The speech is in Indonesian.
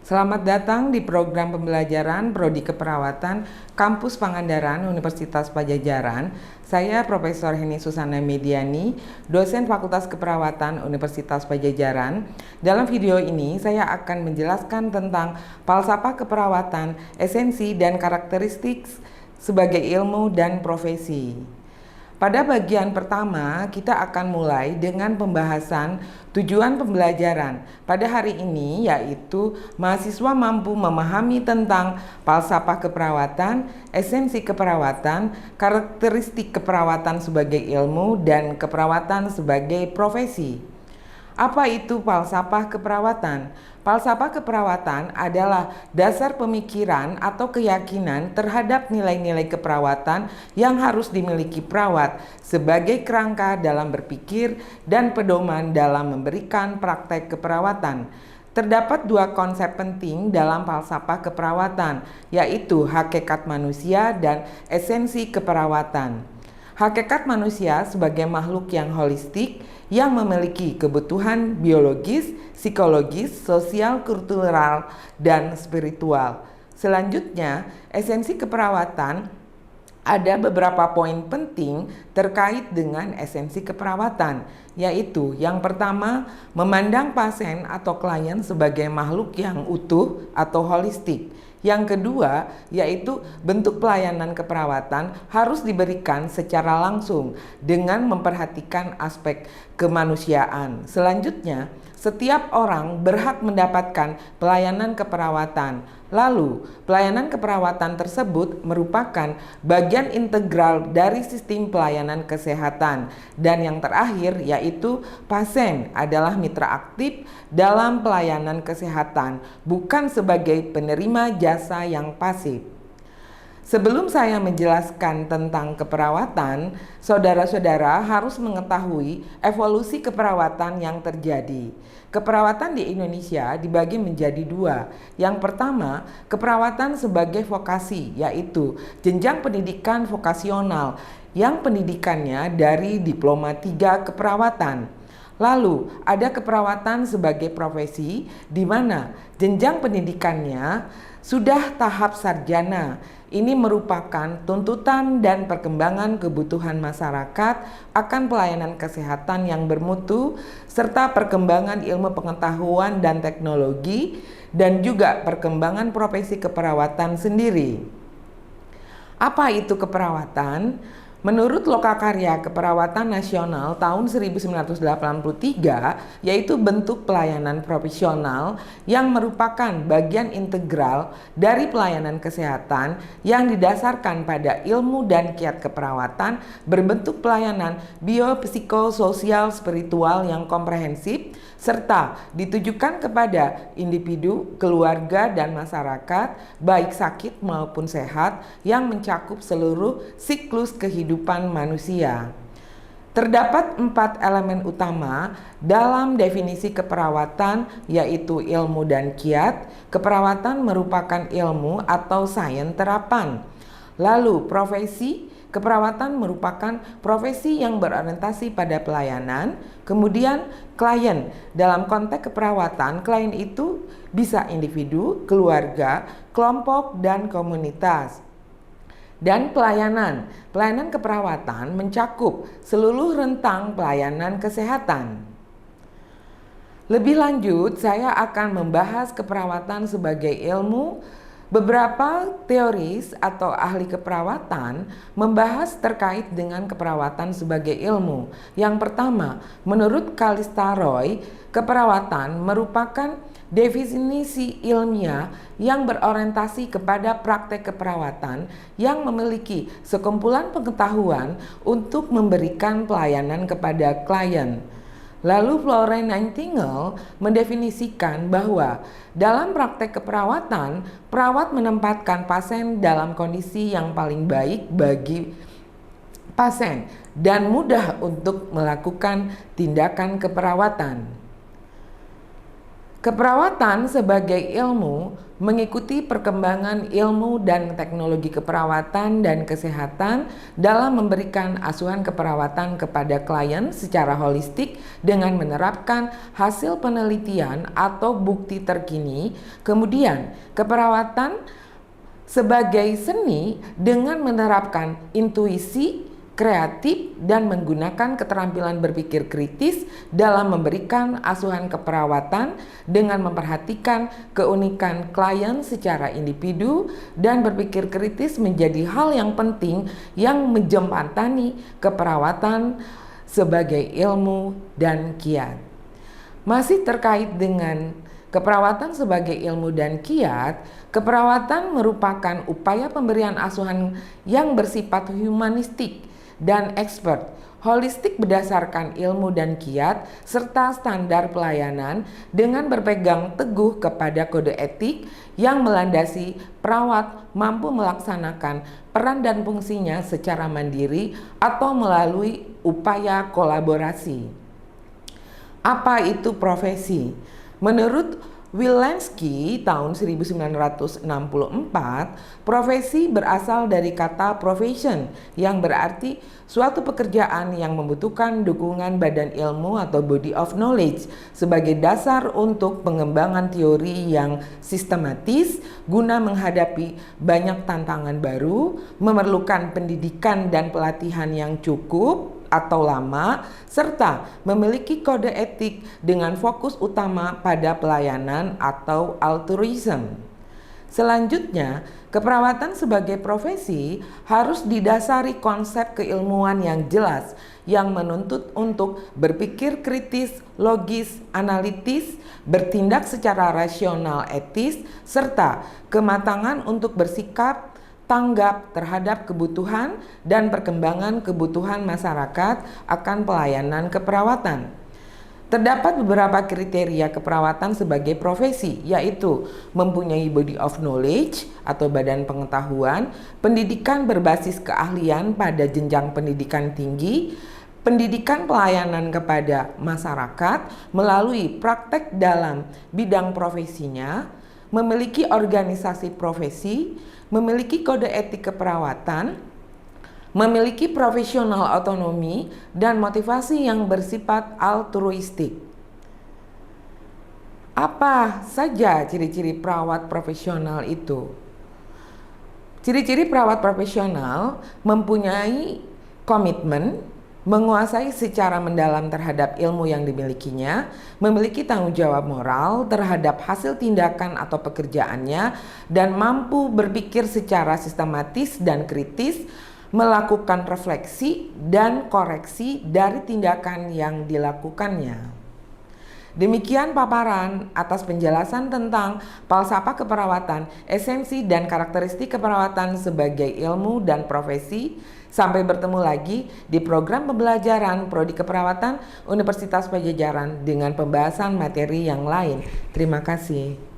Selamat datang di program pembelajaran Prodi Keperawatan Kampus Pangandaran Universitas Padjadjaran. Saya Profesor Heni Susana Mediani, dosen Fakultas Keperawatan Universitas Padjadjaran. Dalam video ini saya akan menjelaskan tentang falsafah keperawatan, esensi dan karakteristik sebagai ilmu dan profesi. Pada bagian pertama, kita akan mulai dengan pembahasan tujuan pembelajaran pada hari ini, yaitu mahasiswa mampu memahami tentang falsafah keperawatan, esensi keperawatan, karakteristik keperawatan sebagai ilmu, dan keperawatan sebagai profesi. Apa itu falsafah keperawatan? Falsafah keperawatan adalah dasar pemikiran atau keyakinan terhadap nilai-nilai keperawatan yang harus dimiliki perawat sebagai kerangka dalam berpikir dan pedoman dalam memberikan praktek keperawatan. Terdapat dua konsep penting dalam falsafah keperawatan, yaitu hakikat manusia dan esensi keperawatan. Hakikat manusia sebagai makhluk yang holistik yang memiliki kebutuhan biologis, psikologis, sosial, kultural, dan spiritual. Selanjutnya, esensi keperawatan ada beberapa poin penting terkait dengan esensi keperawatan, yaitu yang pertama, memandang pasien atau klien sebagai makhluk yang utuh atau holistik. Yang kedua, yaitu bentuk pelayanan keperawatan harus diberikan secara langsung dengan memperhatikan aspek kemanusiaan. Selanjutnya, setiap orang berhak mendapatkan pelayanan keperawatan. Lalu, pelayanan keperawatan tersebut merupakan bagian integral dari sistem pelayanan kesehatan. Dan yang terakhir, yaitu pasien adalah mitra aktif dalam pelayanan kesehatan, bukan sebagai penerima jasa yang pasif. Sebelum saya menjelaskan tentang keperawatan, saudara-saudara harus mengetahui evolusi keperawatan yang terjadi. Keperawatan di Indonesia dibagi menjadi dua. Yang pertama, keperawatan sebagai vokasi, yaitu jenjang pendidikan vokasional yang pendidikannya dari diploma 3 keperawatan. Lalu, ada keperawatan sebagai profesi di mana jenjang pendidikannya sudah tahap sarjana. Ini merupakan tuntutan dan perkembangan kebutuhan masyarakat akan pelayanan kesehatan yang bermutu, serta perkembangan ilmu pengetahuan dan teknologi, dan juga perkembangan profesi keperawatan sendiri. Apa itu keperawatan? Menurut Lokakarya Keperawatan Nasional tahun 1983, yaitu bentuk pelayanan profesional yang merupakan bagian integral dari pelayanan kesehatan yang didasarkan pada ilmu dan kiat keperawatan berbentuk pelayanan biopsikososial spiritual yang komprehensif serta ditujukan kepada individu, keluarga, dan masyarakat, baik sakit maupun sehat, yang mencakup seluruh siklus kehidupan manusia. Terdapat 4 elemen utama dalam definisi keperawatan, yaitu ilmu dan kiat. Keperawatan merupakan ilmu atau sains terapan. Lalu profesi. Keperawatan merupakan profesi yang berorientasi pada pelayanan. Kemudian klien. Dalam konteks keperawatan, klien itu bisa individu, keluarga, kelompok, dan komunitas. Dan pelayanan. Pelayanan keperawatan mencakup seluruh rentang pelayanan kesehatan. Lebih lanjut, saya akan membahas keperawatan sebagai ilmu. Beberapa teoris atau ahli keperawatan membahas terkait dengan keperawatan sebagai ilmu. Yang pertama, menurut Callista Roy, keperawatan merupakan definisi ilmiah yang berorientasi kepada praktek keperawatan yang memiliki sekumpulan pengetahuan untuk memberikan pelayanan kepada klien. Lalu Florence Nightingale mendefinisikan bahwa dalam praktek keperawatan, perawat menempatkan pasien dalam kondisi yang paling baik bagi pasien dan mudah untuk melakukan tindakan keperawatan. Keperawatan sebagai ilmu mengikuti perkembangan ilmu dan teknologi keperawatan dan kesehatan dalam memberikan asuhan keperawatan kepada klien secara holistik dengan menerapkan hasil penelitian atau bukti terkini. Kemudian, keperawatan sebagai seni dengan menerapkan intuisi, kreatif, dan menggunakan keterampilan berpikir kritis dalam memberikan asuhan keperawatan dengan memperhatikan keunikan klien secara individu, dan berpikir kritis menjadi hal yang penting yang menjembatani keperawatan sebagai ilmu dan kiat. Masih terkait dengan keperawatan sebagai ilmu dan kiat, keperawatan merupakan upaya pemberian asuhan yang bersifat humanistik dan expert, holistik berdasarkan ilmu dan kiat, serta standar pelayanan dengan berpegang teguh kepada kode etik yang melandasi perawat mampu melaksanakan peran dan fungsinya secara mandiri atau melalui upaya kolaborasi. Apa itu profesi? Menurut Wilansky tahun 1964, profesi berasal dari kata profession yang berarti suatu pekerjaan yang membutuhkan dukungan badan ilmu atau body of knowledge sebagai dasar untuk pengembangan teori yang sistematis guna menghadapi banyak tantangan baru, memerlukan pendidikan dan pelatihan yang cukup atau lama, serta memiliki kode etik dengan fokus utama pada pelayanan atau altruism. Selanjutnya, keperawatan sebagai profesi harus didasari konsep keilmuan yang jelas yang menuntut untuk berpikir kritis, logis, analitis, bertindak secara rasional, etis, serta kematangan untuk bersikap tanggap terhadap kebutuhan dan perkembangan kebutuhan masyarakat akan pelayanan keperawatan. Terdapat beberapa kriteria keperawatan sebagai profesi, yaitu mempunyai body of knowledge atau badan pengetahuan, pendidikan berbasis keahlian pada jenjang pendidikan tinggi, pendidikan pelayanan kepada masyarakat melalui praktek dalam bidang profesinya, memiliki organisasi profesi, memiliki kode etik keperawatan, memiliki profesional otonomi, dan motivasi yang bersifat altruistik. Apa saja ciri-ciri perawat profesional itu? Ciri-ciri perawat profesional mempunyai komitmen, menguasai secara mendalam terhadap ilmu yang dimilikinya, memiliki tanggung jawab moral terhadap hasil tindakan atau pekerjaannya, dan mampu berpikir secara sistematis dan kritis, melakukan refleksi dan koreksi dari tindakan yang dilakukannya. Demikian paparan atas penjelasan tentang falsafah keperawatan, esensi dan karakteristik keperawatan sebagai ilmu dan profesi. Sampai bertemu lagi di program pembelajaran Prodi Keperawatan Universitas Padjadjaran dengan pembahasan materi yang lain. Terima kasih.